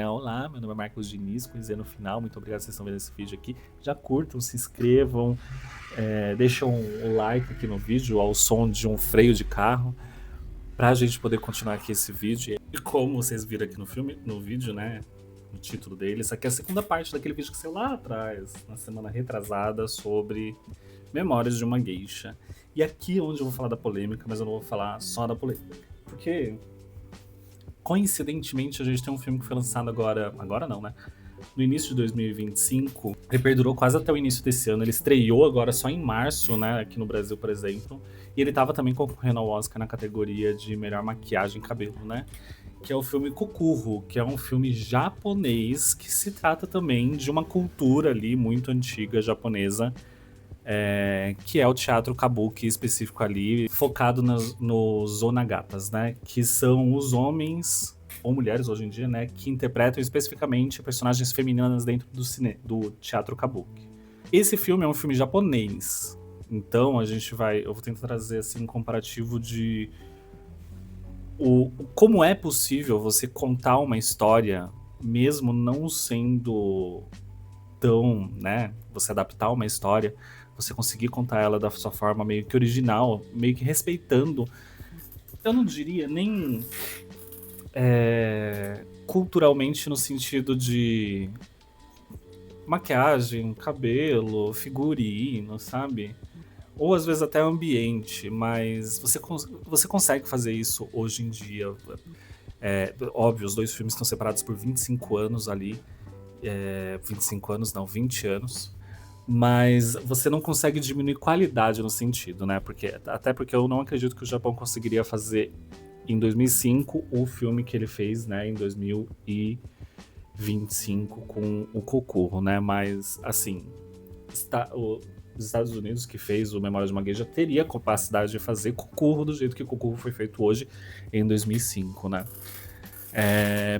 Olá, meu nome é Marcos Diniz, com Z no final. Muito obrigado por vocês estão vendo esse vídeo aqui. Já curtam, se inscrevam, deixam o like aqui no vídeo ao som de um freio de carro pra gente poder continuar aqui esse vídeo. E como vocês viram aqui no vídeo, né, no título dele, essa aqui é a segunda parte daquele vídeo que saiu lá atrás, na semana retrasada, sobre Memórias de uma Geisha. E aqui é onde eu vou falar da polêmica, mas eu não vou falar só da polêmica, porque coincidentemente a gente tem um filme que foi lançado agora não, né? No início de 2025, ele perdurou quase até o início desse ano. Ele estreou agora só em março, né, aqui no Brasil, por exemplo. E ele tava também concorrendo ao Oscar na categoria de melhor maquiagem e cabelo, né? Que é o filme Kokuro, que é um filme japonês que se trata também de uma cultura ali muito antiga japonesa, que é o teatro kabuki específico ali, focado nos onagatas, né? Que são os homens ou mulheres hoje em dia, né, que interpretam especificamente personagens femininas dentro do teatro kabuki. Esse filme é um filme japonês, então eu vou tentar trazer assim um comparativo de como é possível você contar uma história mesmo não sendo tão, né, você adaptar uma história, você conseguir contar ela da sua forma meio que original, meio que respeitando, eu não diria nem culturalmente no sentido de maquiagem, cabelo, figurino, sabe? Ou às vezes até ambiente, mas você consegue fazer isso hoje em dia. Óbvio, os dois filmes estão separados por 25 anos ali. 25 anos, não, 20 anos. Mas você não consegue diminuir qualidade no sentido, né? Até porque eu não acredito que o Japão conseguiria fazer em 2005 o filme que ele fez, né, em 2025 com o Kokuro, né? Mas, assim, os Estados Unidos, que fez o Memória de uma Geisha, teria a capacidade de fazer Kokuro do jeito que Kokuro foi feito hoje, em 2005, né?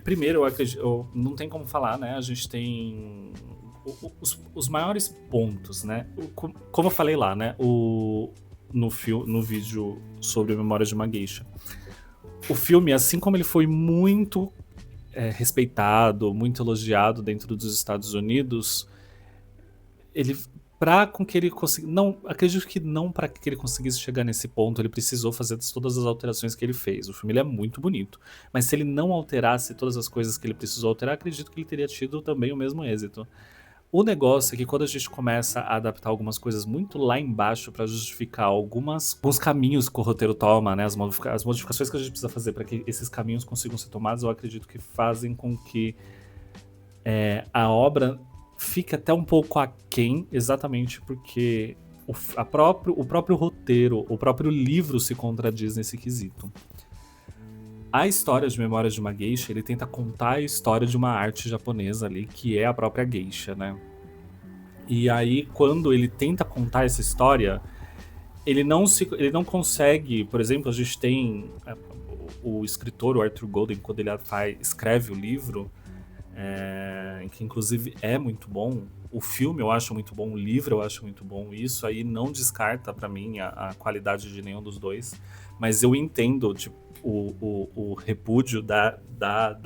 Primeiro, eu acredito, não tem como falar, né? A gente tem os maiores pontos, né? Como eu falei lá, né? No vídeo sobre Memória de uma Geisha. O filme, assim como ele foi muito respeitado, muito elogiado dentro dos Estados Unidos, ele, para com que ele conseguisse, não, acredito que não para que ele conseguisse chegar nesse ponto, ele precisou fazer todas as alterações que ele fez. O filme ele é muito bonito, mas se ele não alterasse todas as coisas que ele precisou alterar, acredito que ele teria tido também o mesmo êxito. O negócio é que quando a gente começa a adaptar algumas coisas muito lá embaixo para justificar alguns caminhos que o roteiro toma, né, as modificações que a gente precisa fazer para que esses caminhos consigam ser tomados, eu acredito que fazem com que a obra fique até um pouco aquém, exatamente porque o próprio roteiro, o próprio livro se contradiz nesse quesito. A história de Memórias de uma Geisha, ele tenta contar a história de uma arte japonesa ali, que é a própria geisha, né? E aí, quando ele tenta contar essa história, ele não consegue... Por exemplo, a gente tem o escritor, o Arthur Golden, quando ele escreve o livro, que inclusive é muito bom, o filme eu acho muito bom, o livro eu acho muito bom, isso aí não descarta pra mim a qualidade de nenhum dos dois, mas eu entendo, tipo, o repúdio da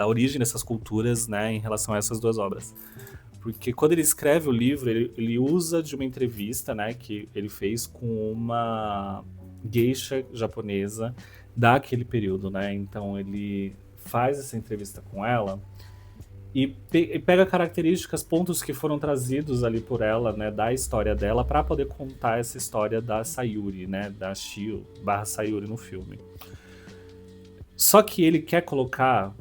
origem dessas culturas, né, em relação a essas duas obras. Porque quando ele escreve o livro, ele usa de uma entrevista, né, que ele fez com uma geisha japonesa daquele período, né? Então ele faz essa entrevista com ela e pega características, pontos que foram trazidos ali por ela, né, da história dela, para poder contar essa história da Sayuri, né, da Shio / Sayuri no filme. Só que ele quer colocar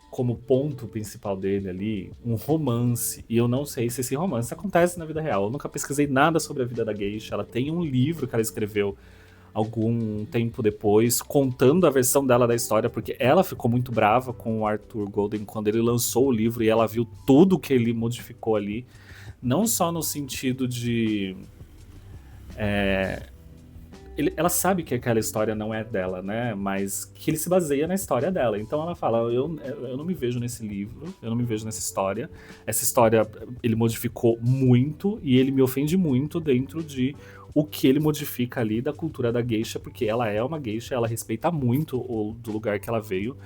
como ponto principal dele ali um romance, e eu não sei se esse romance acontece na vida real. Eu nunca pesquisei nada sobre a vida da geisha. Ela tem um livro que ela escreveu algum tempo depois, contando a versão dela da história, porque ela ficou muito brava com o Arthur Golden quando ele lançou o livro e ela viu tudo que ele modificou ali, não só no sentido de ela sabe que aquela história não é dela, né? Mas que ele se baseia na história dela. Então ela fala, eu não me vejo nesse livro, eu não me vejo nessa história. Essa história ele modificou muito e ele me ofende muito dentro de o que ele modifica ali da cultura da geisha, porque ela é uma geisha, ela respeita muito do lugar que ela veio.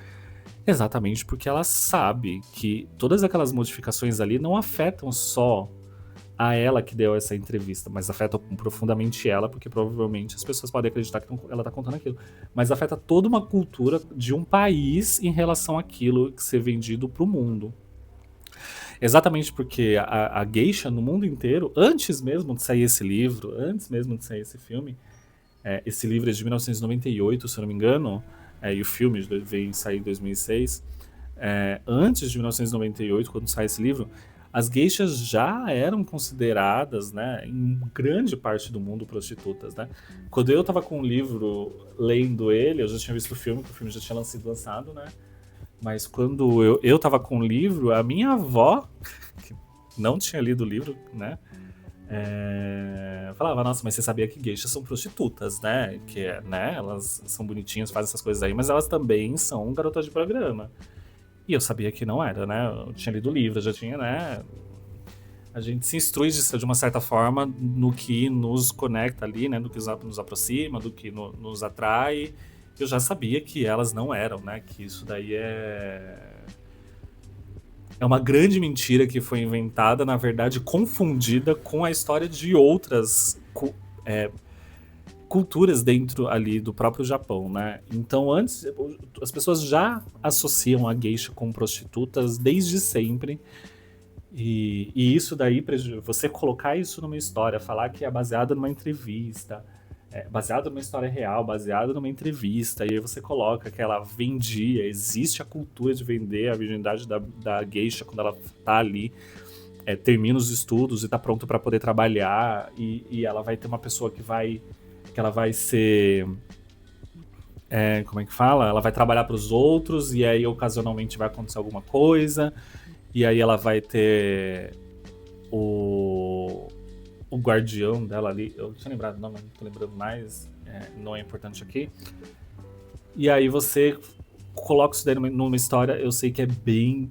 Exatamente porque ela sabe que todas aquelas modificações ali não afetam só a ela que deu essa entrevista, mas afeta profundamente ela, porque provavelmente as pessoas podem acreditar que ela tá contando aquilo. Mas afeta toda uma cultura de um país em relação àquilo que ser vendido pro mundo. Exatamente porque a geisha no mundo inteiro, antes mesmo de sair esse livro, antes mesmo de sair esse filme, esse livro é de 1998, se eu não me engano, e o filme vem sair em 2006. Antes de 1998, quando sai esse livro, as geishas já eram consideradas, né, em grande parte do mundo, prostitutas, né? Quando eu tava com o livro lendo ele, eu já tinha visto o filme, porque o filme já tinha sido lançado, né? Mas quando eu tava com o livro, a minha avó, que não tinha lido o livro, né? Falava, nossa, mas você sabia que geishas são prostitutas, né? Que né, elas são bonitinhas, fazem essas coisas aí, mas elas também são garotas de programa. E eu sabia que não era, né? Eu tinha lido o livro, já tinha, né? A gente se instrui de uma certa forma no que nos conecta ali, né? No que nos aproxima, do que nos atrai. Eu já sabia que elas não eram, né? Que isso daí é uma grande mentira que foi inventada, na verdade, confundida com a história de outras culturas dentro ali do próprio Japão, né? Então, antes, as pessoas já associam a geisha com prostitutas desde sempre. E isso daí, você colocar isso numa história, falar que é baseado numa entrevista, baseado numa história real, baseado numa entrevista, e aí você coloca que ela vendia, existe a cultura de vender a virgindade da geisha quando ela tá ali, termina os estudos e tá pronto para poder trabalhar, e ela vai ter uma pessoa que ela vai ser, como é que fala? Ela vai trabalhar para os outros, e aí ocasionalmente vai acontecer alguma coisa, e aí ela vai ter o guardião dela ali, eu tinha lembrado o nome, não tô lembrando mais, não é importante aqui. E aí você coloca isso daí numa história, eu sei que é bem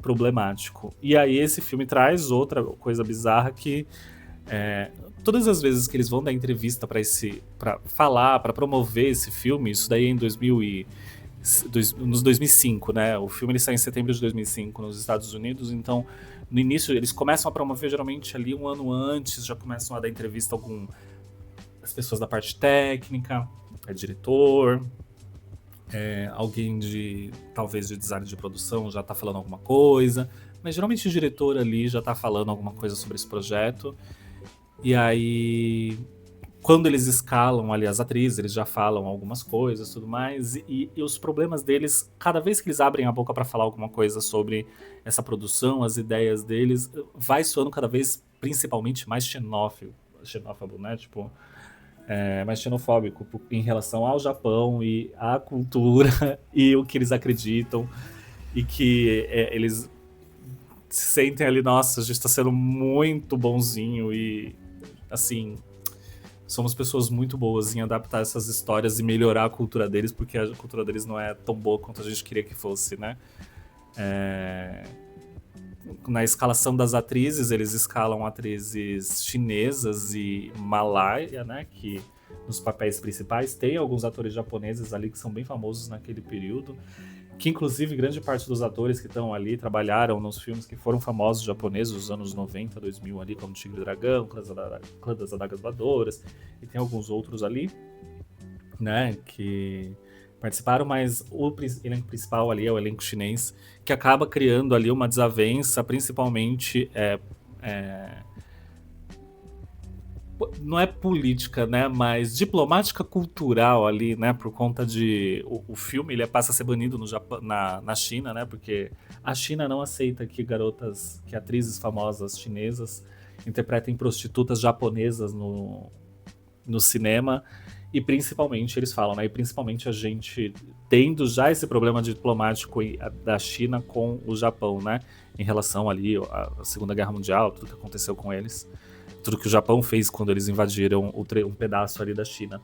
problemático. E aí esse filme traz outra coisa bizarra que todas as vezes que eles vão dar entrevista para falar, para promover esse filme, isso daí é em 2005, né? O filme ele sai em setembro de 2005 nos Estados Unidos, então no início eles começam a promover geralmente ali um ano antes, já começam a dar entrevista a as pessoas da parte técnica, diretor, alguém talvez de design de produção já tá falando alguma coisa, mas geralmente o diretor ali já tá falando alguma coisa sobre esse projeto. E aí, quando eles escalam ali as atrizes, eles já falam algumas coisas e tudo mais, e os problemas deles, cada vez que eles abrem a boca para falar alguma coisa sobre essa produção, as ideias deles, vai soando cada vez principalmente mais xenófobo, né? Tipo, mais xenofóbico em relação ao Japão e à cultura e o que eles acreditam, e que eles se sentem ali, nossa, a gente tá sendo muito bonzinho e, assim, somos pessoas muito boas em adaptar essas histórias e melhorar a cultura deles, porque a cultura deles não é tão boa quanto a gente queria que fosse, né? Na escalação das atrizes, eles escalam atrizes chinesas e malaia, né? Que nos papéis principais tem alguns atores japoneses ali que são bem famosos naquele período, que inclusive grande parte dos atores que estão ali trabalharam nos filmes que foram famosos japoneses dos anos 90, 2000 ali, como Tigre e Dragão, Clã das Adagas Voadoras, e tem alguns outros ali, né, que participaram, mas o elenco principal ali é o elenco chinês, que acaba criando ali uma desavença, principalmente não é política, né, mas diplomática cultural ali, né, por conta de o filme ele passa a ser banido no Japão, na China, né, porque a China não aceita que atrizes famosas chinesas interpretem prostitutas japonesas no cinema, e principalmente eles falam, né, e principalmente a gente tendo já esse problema diplomático da China com o Japão, né, em relação ali à Segunda Guerra Mundial, tudo que aconteceu com eles, tudo que o Japão fez quando eles invadiram um pedaço ali da China.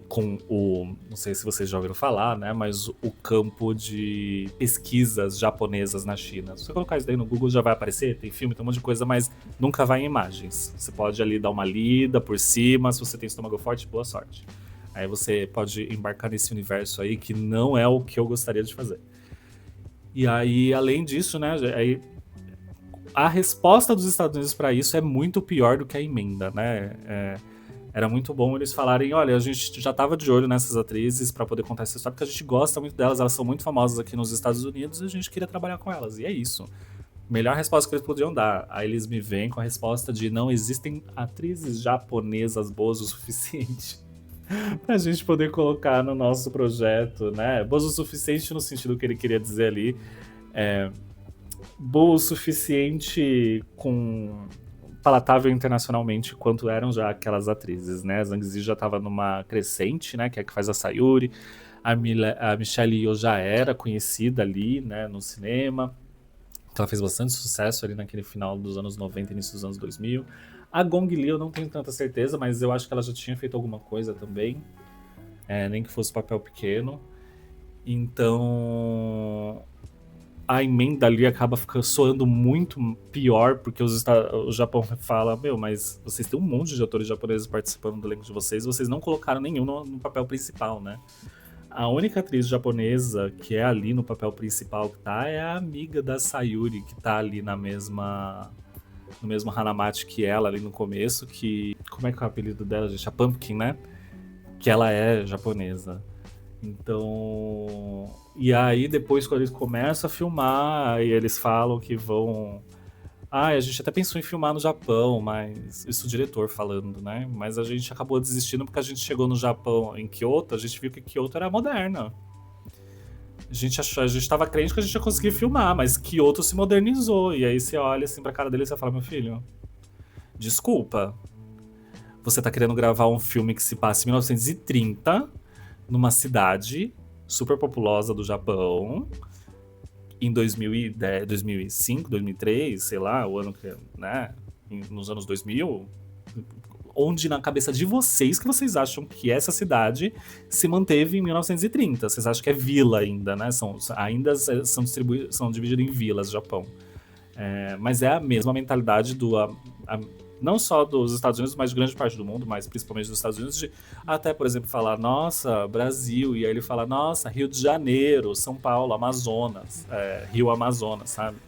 Com não sei se vocês já ouviram falar, né, mas o campo de pesquisas japonesas na China. Se você colocar isso daí no Google já vai aparecer, tem filme, tem um monte de coisa, mas nunca vai em imagens. Você pode ali dar uma lida por cima, se você tem estômago forte, boa sorte. Aí você pode embarcar nesse universo aí que não é o que eu gostaria de fazer. E aí, além disso, né, aí a resposta dos Estados Unidos para isso é muito pior do que a emenda, né? Era muito bom eles falarem, olha, a gente já estava de olho nessas atrizes para poder contar essa história, porque a gente gosta muito delas, elas são muito famosas aqui nos Estados Unidos e a gente queria trabalhar com elas. E é isso. Melhor resposta que eles poderiam dar. Aí eles me vêm com a resposta de não existem atrizes japonesas boas o suficiente pra gente poder colocar no nosso projeto, né? Boas o suficiente no sentido que ele queria dizer ali. Boa o suficiente com palatável internacionalmente quanto eram já aquelas atrizes, né? A Zhang Ziyi já estava numa crescente, né? Que é a que faz a Sayuri. A Michelle Yeoh já era conhecida ali, né? No cinema. Então ela fez bastante sucesso ali naquele final dos anos 90, início dos anos 2000. A Gong Li eu não tenho tanta certeza, mas eu acho que ela já tinha feito alguma coisa também. Nem que fosse papel pequeno. Então a emenda ali acaba soando muito pior, porque o Japão fala, mas vocês têm um monte de atores japoneses participando do elenco de vocês não colocaram nenhum no papel principal, né? A única atriz japonesa que é ali no papel principal que tá é a amiga da Sayuri, que tá ali no mesmo Hanamachi que ela ali no começo, que... Como é que é o apelido dela, gente? A Pumpkin, né? Que ela é japonesa. Então... E aí, depois, quando eles começam a filmar, e eles falam que vão... a gente até pensou em filmar no Japão, mas... Isso o diretor falando, né? Mas a gente acabou desistindo porque a gente chegou no Japão, em Kyoto, a gente viu que Kyoto era moderna. A gente tava crente que a gente ia conseguir filmar, mas Kyoto se modernizou. E aí você olha assim pra cara dele e você fala, meu filho, desculpa. Você tá querendo gravar um filme que se passa em 1930, numa cidade super populosa do Japão, em 2010, 2005, 2003, sei lá, o ano que, né, nos anos 2000, onde na cabeça de vocês que vocês acham que essa cidade se manteve em 1930. Vocês acham que é vila ainda, né? Ainda são divididos em vilas, Japão. Mas é a mesma mentalidade não só dos Estados Unidos, mas de grande parte do mundo, mas principalmente dos Estados Unidos, de até, por exemplo, falar, nossa, Brasil, e aí ele fala, nossa, Rio de Janeiro, São Paulo, Amazonas, Rio Amazonas, sabe?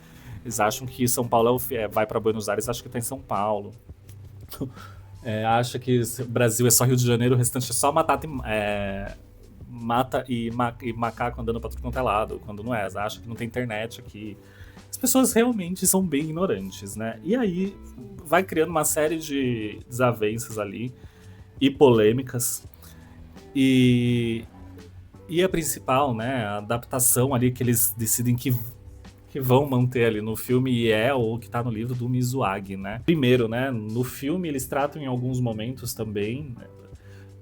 Eles acham que São Paulo vai para Buenos Aires, acham que tá em São Paulo. Acha que o Brasil é só Rio de Janeiro, o restante é só mata e macaco andando pra tudo quanto é lado, quando não é. Acha que não tem internet aqui. As pessoas realmente são bem ignorantes, né? E aí vai criando uma série de desavenças ali e polêmicas. E a principal, né, a adaptação ali que eles decidem que vão manter ali no filme e é o que tá no livro do Mizuagi, né? Primeiro, né, no filme eles tratam em alguns momentos também,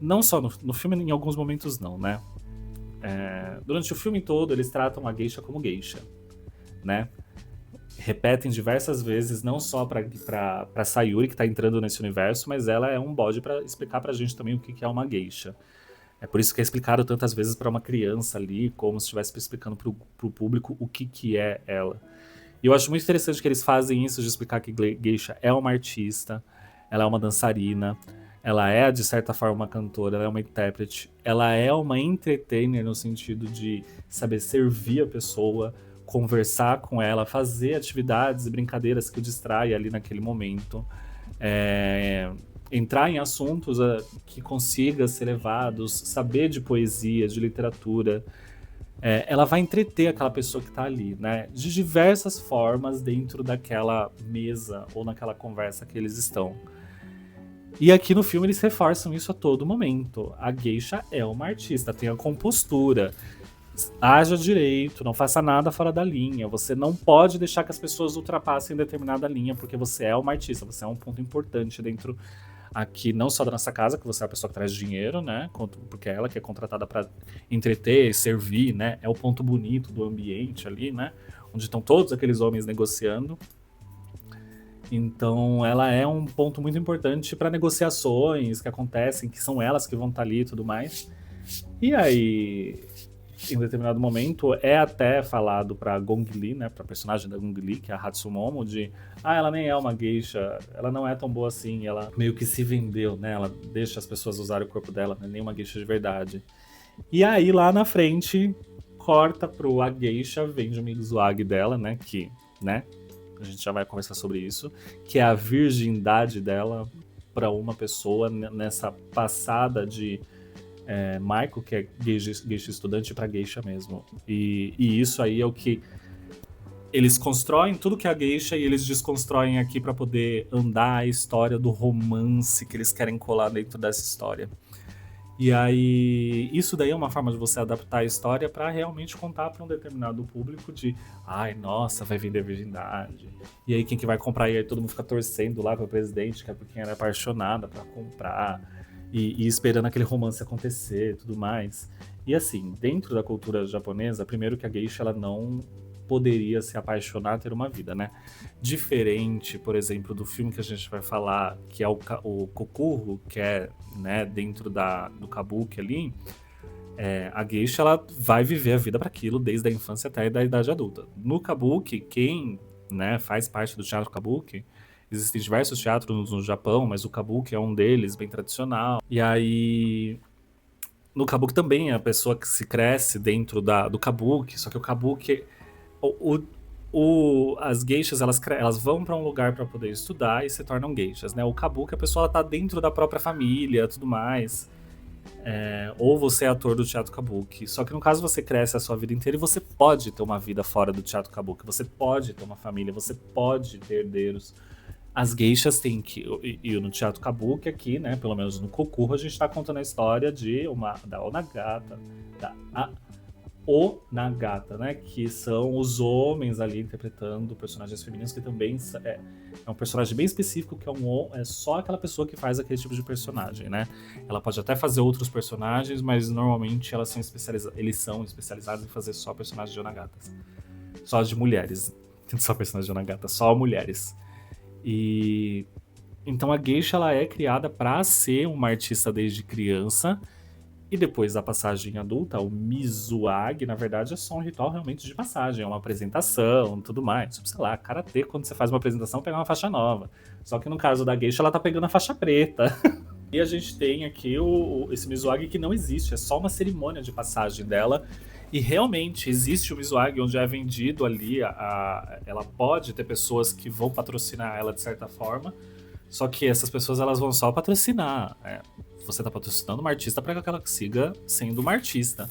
não só no filme, em alguns momentos não, né? Durante o filme todo eles tratam a geisha como geisha, né? Repetem diversas vezes, não só pra Sayuri, que tá entrando nesse universo, mas ela é um bode pra explicar pra gente também o que é uma geisha. É por isso que é explicado tantas vezes pra uma criança ali, como se estivesse explicando pro público o que é ela. E eu acho muito interessante que eles fazem isso de explicar que geisha é uma artista, ela é uma dançarina, ela é, de certa forma, uma cantora, ela é uma intérprete, ela é uma entertainer no sentido de saber servir a pessoa, conversar com ela, fazer atividades e brincadeiras que o distrai ali naquele momento. Entrar em assuntos que consiga ser levados, saber de poesia, de literatura. Ela vai entreter aquela pessoa que tá ali, né? De diversas formas dentro daquela mesa ou naquela conversa que eles estão. E aqui no filme eles reforçam isso a todo momento. A geisha é uma artista, tem a compostura. Haja direito, não faça nada fora da linha. Você não pode deixar que as pessoas ultrapassem determinada linha, porque você é uma artista, você é um ponto importante dentro aqui, não só da nossa casa, que você é a pessoa que traz dinheiro, né? Porque é ela que é contratada para entreter, servir, né? É o ponto bonito do ambiente ali, né? Onde estão todos aqueles homens negociando. Então ela é um ponto muito importante para negociações que acontecem, que são elas que vão estar ali e tudo mais. E aí em determinado momento é até falado pra Gong Li, né, pra personagem da Gong Li, que é a Hatsumomo, de ela nem é uma geisha, ela não é tão boa assim, ela meio que se vendeu, né, ela deixa as pessoas usarem o corpo dela, não é nem uma geisha de verdade. E aí lá na frente corta pro a geisha, vende o Mizuagi dela, né, que, né, a gente já vai conversar sobre isso, que é a virgindade dela pra uma pessoa nessa passada de Michael, que é geisha estudante, pra geisha mesmo. E isso aí é o que eles constroem tudo que é a geisha e eles desconstroem aqui pra poder andar a história do romance que eles querem colar dentro dessa história. E aí, isso daí é uma forma de você adaptar a história pra realmente contar pra um determinado público de ai, nossa, vai vender virgindade. E aí quem que vai comprar? E aí todo mundo fica torcendo lá pro presidente, que é por quem era apaixonada pra comprar. E esperando aquele romance acontecer e tudo mais. E assim, dentro da cultura japonesa, primeiro que a geisha ela não poderia se apaixonar, ter uma vida, né? Diferente, por exemplo, do filme que a gente vai falar, que é o Kokuro, que é, né, dentro do kabuki ali, a geisha ela vai viver a vida para aquilo desde a infância até a idade adulta. No kabuki, quem, né, faz parte do teatro kabuki, existem diversos teatros no Japão, mas o kabuki é um deles, bem tradicional. E aí, no kabuki também a pessoa que se cresce dentro do kabuki, só que o kabuki o- as geishas elas vão para um lugar para poder estudar e se tornam geishas, né? O kabuki a pessoa ela tá dentro da própria família, tudo mais. Ou você é ator do teatro kabuki. Só que no caso você cresce a sua vida inteira e você pode ter uma vida fora do teatro kabuki. Você pode ter uma família, você pode ter herdeiros. As geishas têm que. E no teatro kabuki aqui, né? Pelo menos no Kokuro, a gente tá contando a história da Onagata, da o Nagata, né? Que são os homens ali interpretando personagens femininos, que também é um personagem bem específico, que é só aquela pessoa que faz aquele tipo de personagem, né? Ela pode até fazer outros personagens, mas normalmente eles são especializados em fazer só personagens de Onagatas. Só de mulheres. Só personagens de Onagata, só mulheres. E então a geisha ela é criada para ser uma artista desde criança. E depois da passagem adulta, o Mizuagi, na verdade, é só um ritual realmente de passagem, é uma apresentação, tudo mais. Tipo, sei lá, karatê, quando você faz uma apresentação, pega uma faixa nova. Só que no caso da geisha, ela tá pegando a faixa preta. E a gente tem aqui esse Mizuagi que não existe, é só uma cerimônia de passagem dela. E realmente existe o Mizuagi onde é vendido ali, ela pode ter pessoas que vão patrocinar ela de certa forma, só que essas pessoas elas vão só patrocinar. Você está patrocinando uma artista para que ela siga sendo uma artista.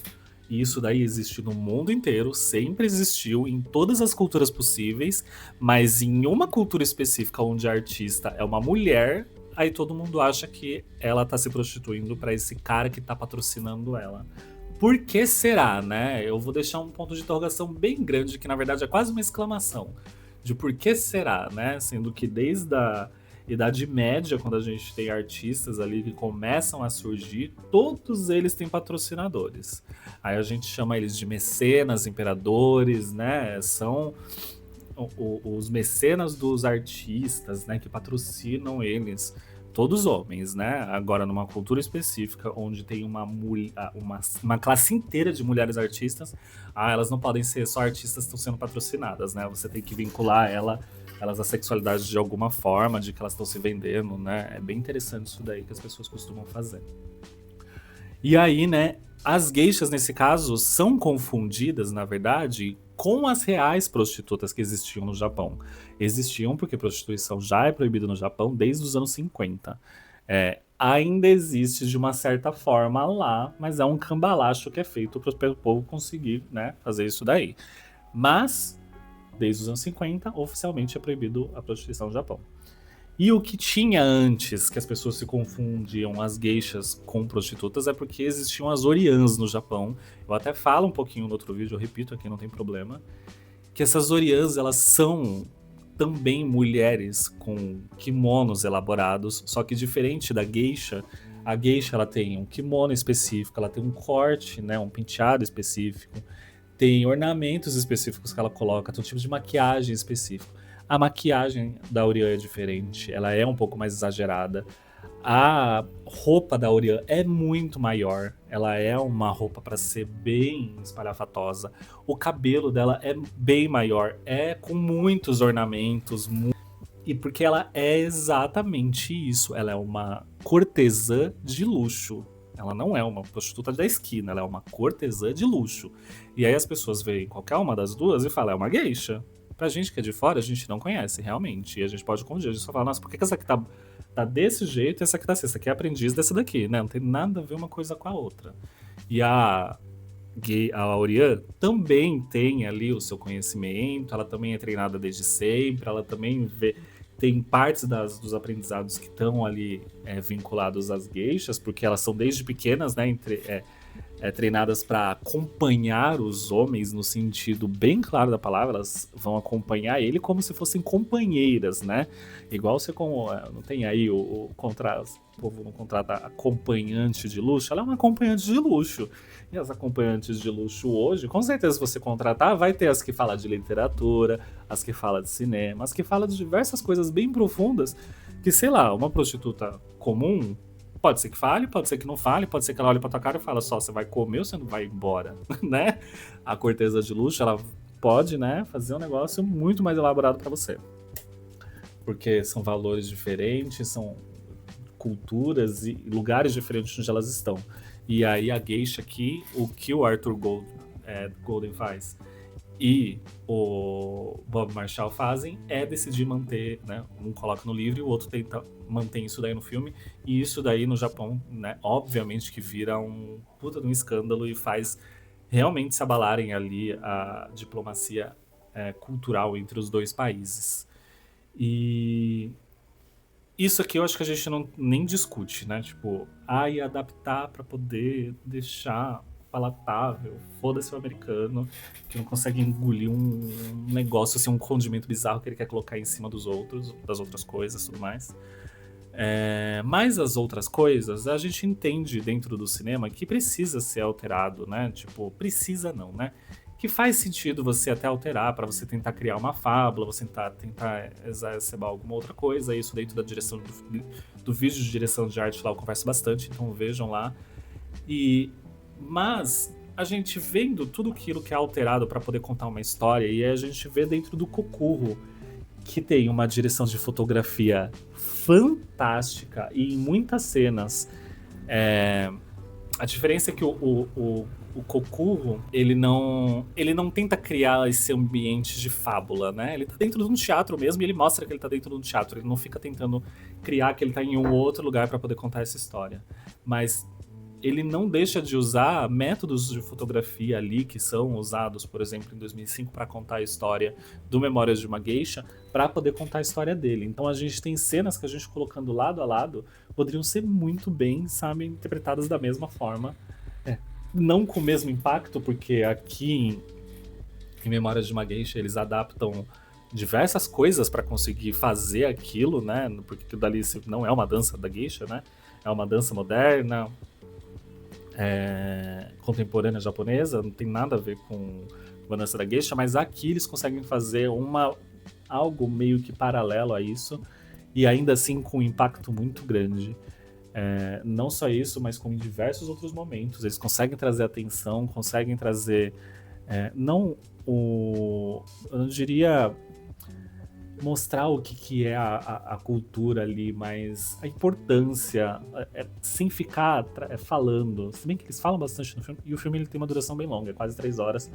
E isso daí existe no mundo inteiro, sempre existiu em todas as culturas possíveis, mas em uma cultura específica onde a artista é uma mulher, aí todo mundo acha que ela tá se prostituindo para esse cara que tá patrocinando ela. Por que será, né? Eu vou deixar um ponto de interrogação bem grande, que na verdade é quase uma exclamação, de por que será, né? Sendo que desde a Idade Média, quando a gente tem artistas ali que começam a surgir, todos eles têm patrocinadores. Aí a gente chama eles de mecenas, imperadores, né? São os mecenas dos artistas, né? Que patrocinam eles. Todos homens, né? Agora, numa cultura específica, onde tem uma classe inteira de mulheres artistas, elas não podem ser só artistas que estão sendo patrocinadas, né? Você tem que vincular elas à sexualidade de alguma forma, de que elas estão se vendendo, né? É bem interessante isso daí que as pessoas costumam fazer. E aí, né, as geishas, nesse caso, são confundidas, na verdade, com as reais prostitutas que existiam no Japão. Existiam porque prostituição já é proibida no Japão desde os anos 50. Ainda existe de uma certa forma lá, mas é um cambalacho que é feito para o povo conseguir, né, fazer isso daí. Mas desde os anos 50, oficialmente é proibido a prostituição no Japão. E o que tinha antes, que as pessoas se confundiam as geishas com prostitutas, é porque existiam as oriãs no Japão. Eu até falo um pouquinho no outro vídeo, eu repito aqui, não tem problema. Que essas oriãs, elas são também mulheres com kimonos elaborados, só que diferente da geisha, a geisha ela tem um kimono específico, ela tem um corte, né, um penteado específico, tem ornamentos específicos que ela coloca, tem um tipo de maquiagem específico. A maquiagem da Orion é diferente, ela é um pouco mais exagerada. A roupa da Orian é muito maior. Ela é uma roupa para ser bem espalhafatosa. O cabelo dela é bem maior. É com muitos ornamentos. E porque ela é exatamente isso. Ela é uma cortesã de luxo. Ela não é uma prostituta da esquina. Ela é uma cortesã de luxo. E aí as pessoas veem qualquer uma das duas e falam, é uma geisha. Pra gente que é de fora, a gente não conhece realmente. E a gente pode confundir. A gente só fala, nossa, por que essa aqui tá desse jeito e essa aqui tá assim? Essa aqui é aprendiz dessa daqui, né? Não tem nada a ver uma coisa com a outra. E a Orian também tem ali o seu conhecimento, ela também é treinada desde sempre, ela também tem partes dos aprendizados que estão ali vinculados às geishas, porque elas são desde pequenas, né, treinadas para acompanhar os homens no sentido bem claro da palavra. Elas vão acompanhar ele como se fossem companheiras, né? Igual você não tem aí o povo não contrata acompanhante de luxo, ela é uma acompanhante de luxo. E as acompanhantes de luxo hoje, com certeza se você contratar, vai ter as que falam de literatura, as que falam de cinema, as que falam de diversas coisas bem profundas, que sei lá, uma prostituta comum pode ser que fale, pode ser que não fale, pode ser que ela olhe pra tua cara e fala só, você vai comer ou você não vai embora, né? A cortesa de luxo, ela pode, né, fazer um negócio muito mais elaborado pra você. Porque são valores diferentes, são culturas e lugares diferentes onde elas estão. E aí a geisha aqui, o que o Arthur Golden faz e o Bob Marshall fazem é decidir manter, né? Um coloca no livro e o outro tenta manter isso daí no filme. E isso daí no Japão, né? Obviamente que vira um puta de um escândalo e faz realmente se abalarem ali a diplomacia cultural entre os dois países. E isso aqui eu acho que a gente não nem discute, né? Tipo, e adaptar pra poder deixar palatável. Foda-se o americano que não consegue engolir um negócio, assim, um condimento bizarro que ele quer colocar em cima dos outros, das outras coisas e tudo mais. Mas as outras coisas, a gente entende dentro do cinema que precisa ser alterado, né? Tipo, precisa não, né? Que faz sentido você até alterar para você tentar criar uma fábula, você tentar exacerbar alguma outra coisa. Isso dentro da direção do vídeo de direção de arte lá eu converso bastante, então vejam lá. Mas a gente vendo tudo aquilo que é alterado para poder contar uma história, e a gente vê dentro do Kokuro que tem uma direção de fotografia fantástica e em muitas cenas. A diferença é que o Kokuro, ele não tenta criar esse ambiente de fábula, né? Ele tá dentro de um teatro mesmo e ele mostra que ele tá dentro de um teatro. Ele não fica tentando criar que ele tá em um outro lugar para poder contar essa história. Mas ele não deixa de usar métodos de fotografia ali que são usados, por exemplo, em 2005 para contar a história do Memórias de uma Geisha, para poder contar a história dele. Então a gente tem cenas que a gente colocando lado a lado poderiam ser muito bem, sabe, interpretadas da mesma forma. Não com o mesmo impacto, porque aqui em Memórias de uma Geisha eles adaptam diversas coisas para conseguir fazer aquilo, né? Porque aquilo dali não é uma dança da geisha, né? É uma dança moderna, contemporânea japonesa, não tem nada a ver com a dança da geisha, mas aqui eles conseguem fazer algo meio que paralelo a isso, e ainda assim com um impacto muito grande. Não só isso, mas como em diversos outros momentos. Eles conseguem trazer atenção, conseguem trazer. Eu não diria mostrar o que é a cultura ali, mas a importância, sem ficar falando. Se bem que eles falam bastante no filme, e o filme ele tem uma duração bem longa, quase 3 horas,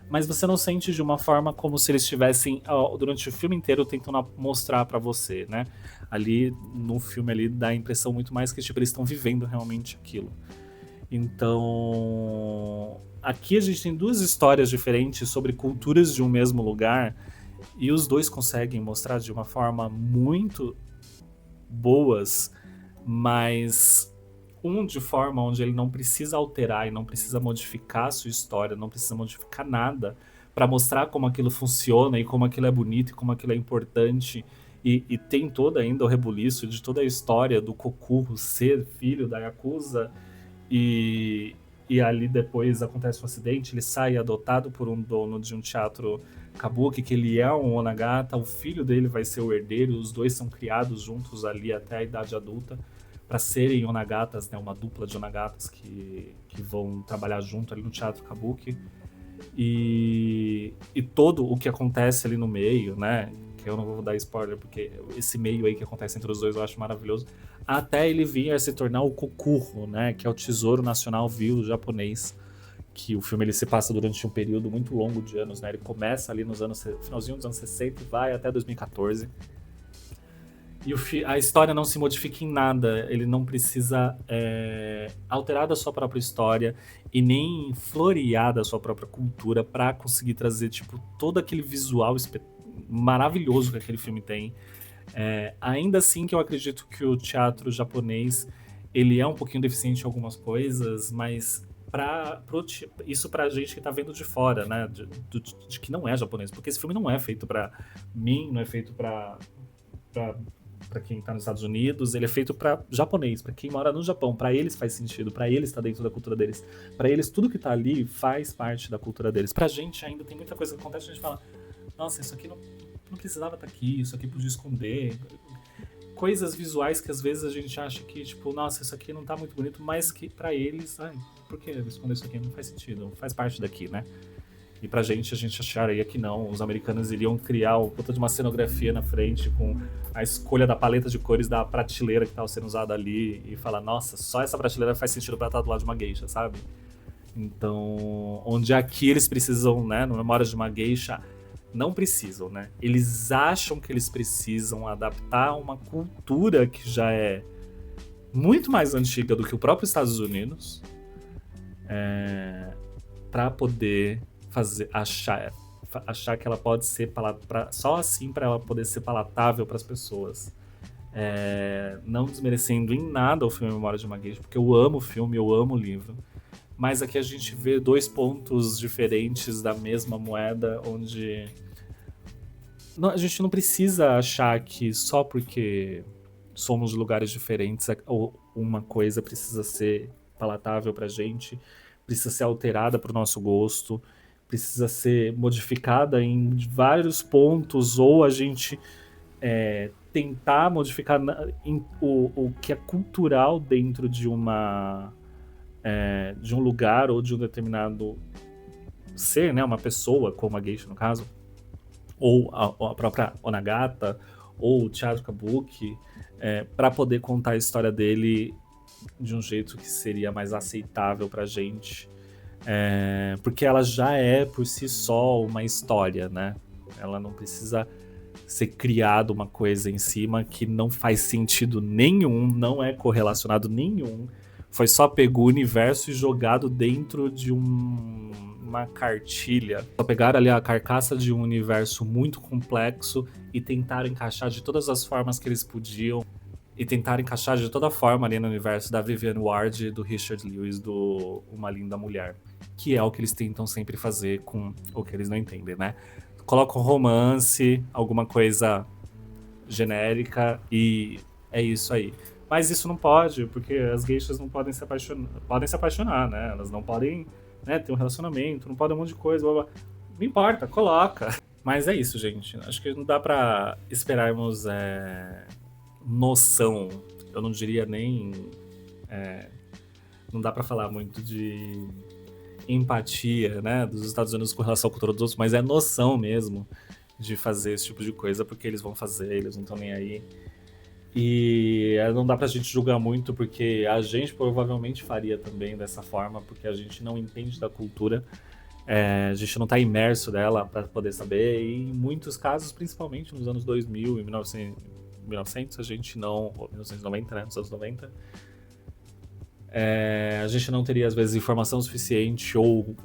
mas você não sente de uma forma como se eles estivessem, durante o filme inteiro, tentando mostrar pra você, né? Ali, no filme, ali, dá a impressão muito mais que tipo, eles estão vivendo realmente aquilo. Então, aqui a gente tem 2 histórias diferentes sobre culturas de um mesmo lugar, e os dois conseguem mostrar de uma forma muito boas, mas de forma onde ele não precisa alterar e não precisa modificar a sua história, não precisa modificar nada para mostrar como aquilo funciona e como aquilo é bonito e como aquilo é importante. E tem todo ainda o rebuliço de toda a história do Kokuro ser filho da Yakuza, e ali depois acontece um acidente, ele sai adotado por um dono de um teatro kabuki, que ele é um Onagata, o filho dele vai ser o herdeiro, os dois são criados juntos ali até a idade adulta, para serem onagatas, né, uma dupla de onagatas que vão trabalhar junto ali no teatro kabuki. E todo o que acontece ali no meio, né, que eu não vou dar spoiler, porque esse meio aí que acontece entre os dois eu acho maravilhoso, até ele vir a se tornar o Kokuro, né, que é o Tesouro Nacional Vivo japonês, que o filme ele se passa durante um período muito longo de anos, né, ele começa ali nos anos, finalzinho dos anos 60 e vai até 2014. E a história não se modifica em nada, ele não precisa alterar da sua própria história e nem florear da sua própria cultura para conseguir trazer tipo todo aquele visual maravilhoso que aquele filme tem. Ainda assim que eu acredito que o teatro japonês ele é um pouquinho deficiente em algumas coisas, mas isso pra gente que tá vendo de fora, né, de que não é japonês, porque esse filme não é feito pra mim, não é feito pra quem tá nos Estados Unidos, ele é feito pra japonês, pra quem mora no Japão, pra eles faz sentido, pra eles tá dentro da cultura deles, pra eles tudo que tá ali faz parte da cultura deles. Pra gente ainda tem muita coisa que acontece, a gente fala, nossa, isso aqui não precisava estar aqui, isso aqui podia esconder. Coisas visuais que às vezes a gente acha que, tipo, nossa, isso aqui não tá muito bonito, mas que pra eles, por que esconder isso aqui? Não faz sentido, faz parte daqui, né? E pra gente, a gente acharia que não. Os americanos iriam criar puta de uma cenografia na frente com a escolha da paleta de cores da prateleira que tava sendo usada ali e falar, nossa, só essa prateleira faz sentido pra estar do lado de uma geisha, sabe? Então, onde aqui eles precisam, né, no Memórias de uma Geisha, não precisam, né? Eles acham que eles precisam adaptar uma cultura que já é muito mais antiga do que o próprio Estados Unidos, para poder achar que ela pode ser só assim para ela poder ser palatável para as pessoas. Não desmerecendo em nada o filme Memória de uma Geisha, porque eu amo o filme, eu amo o livro. Mas aqui a gente vê dois pontos diferentes da mesma moeda, onde a gente não precisa achar que só porque somos de lugares diferentes ou uma coisa precisa ser palatável pra gente, precisa ser alterada pro nosso gosto, precisa ser modificada em vários pontos, ou a gente tentar modificar o que é cultural dentro de um lugar ou de um determinado ser, né, uma pessoa, como a geisha no caso, ou a própria onagata, ou o teatro kabuki, para poder contar a história dele de um jeito que seria mais aceitável pra gente. Porque ela já é por si só uma história, né? Ela não precisa ser criada uma coisa em cima que não faz sentido nenhum, não é correlacionado nenhum. Foi só pegou o universo e jogado dentro de uma cartilha. Só pegaram ali a carcaça de um universo muito complexo e tentaram encaixar de todas as formas que eles podiam. E tentaram encaixar de toda forma ali no universo da Vivienne Ward e do Richard Lewis, do Uma Linda Mulher. Que é o que eles tentam sempre fazer com o que eles não entendem, né? Colocam romance, alguma coisa genérica e é isso aí. Mas isso não pode, porque as geishas não podem se apaixonar. Podem se apaixonar, né? Elas não podem, né, ter um relacionamento, não podem um monte de coisa, blá, blá. Não importa, coloca. Mas é isso, gente. Acho que não dá pra esperarmos noção. Eu não diria nem... não dá pra falar muito de empatia, né, dos Estados Unidos com relação à cultura dos outros, mas é noção mesmo de fazer esse tipo de coisa, porque eles vão fazer, eles não estão nem aí. E não dá pra gente julgar muito, porque a gente provavelmente faria também dessa forma, porque a gente não entende da cultura, a gente não tá imerso dela pra poder saber, e em muitos casos, principalmente nos anos 2000 e 1900, a gente não... 1990, né, nos anos 90, a gente não teria, às vezes, informação suficiente, ou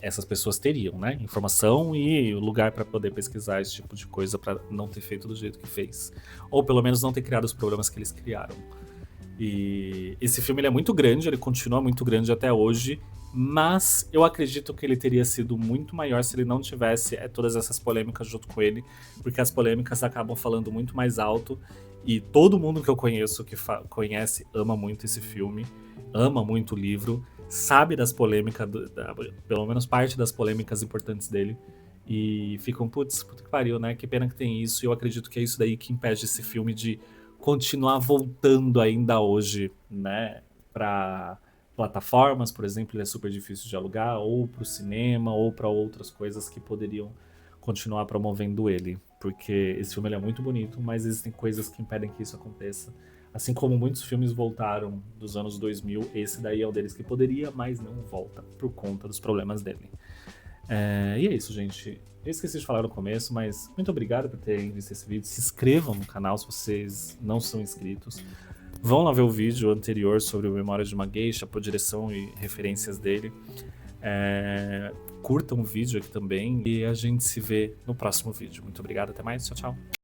essas pessoas teriam, né? Informação e o lugar para poder pesquisar esse tipo de coisa para não ter feito do jeito que fez. Ou pelo menos não ter criado os problemas que eles criaram. E esse filme ele é muito grande, ele continua muito grande até hoje, mas eu acredito que ele teria sido muito maior se ele não tivesse todas essas polêmicas junto com ele, porque as polêmicas acabam falando muito mais alto, e todo mundo que eu conheço que conhece ama muito esse filme, ama muito o livro, sabe das polêmicas, pelo menos parte das polêmicas importantes dele, e ficam, putz, puta que pariu, né? Que pena que tem isso, e eu acredito que é isso daí que impede esse filme de continuar voltando ainda hoje, né, para plataformas, por exemplo, ele é super difícil de alugar, ou para o cinema, ou para outras coisas que poderiam continuar promovendo ele, porque esse filme ele é muito bonito, mas existem coisas que impedem que isso aconteça. Assim como muitos filmes voltaram dos anos 2000, esse daí é um deles que poderia, mas não volta por conta dos problemas dele. E é isso, gente. Eu esqueci de falar no começo, mas muito obrigado por terem visto esse vídeo. Se inscrevam no canal se vocês não são inscritos. Vão lá ver o vídeo anterior sobre o Memória de uma Geisha, por direção e referências dele. Curtam o vídeo aqui também e a gente se vê no próximo vídeo. Muito obrigado, até mais, tchau, tchau.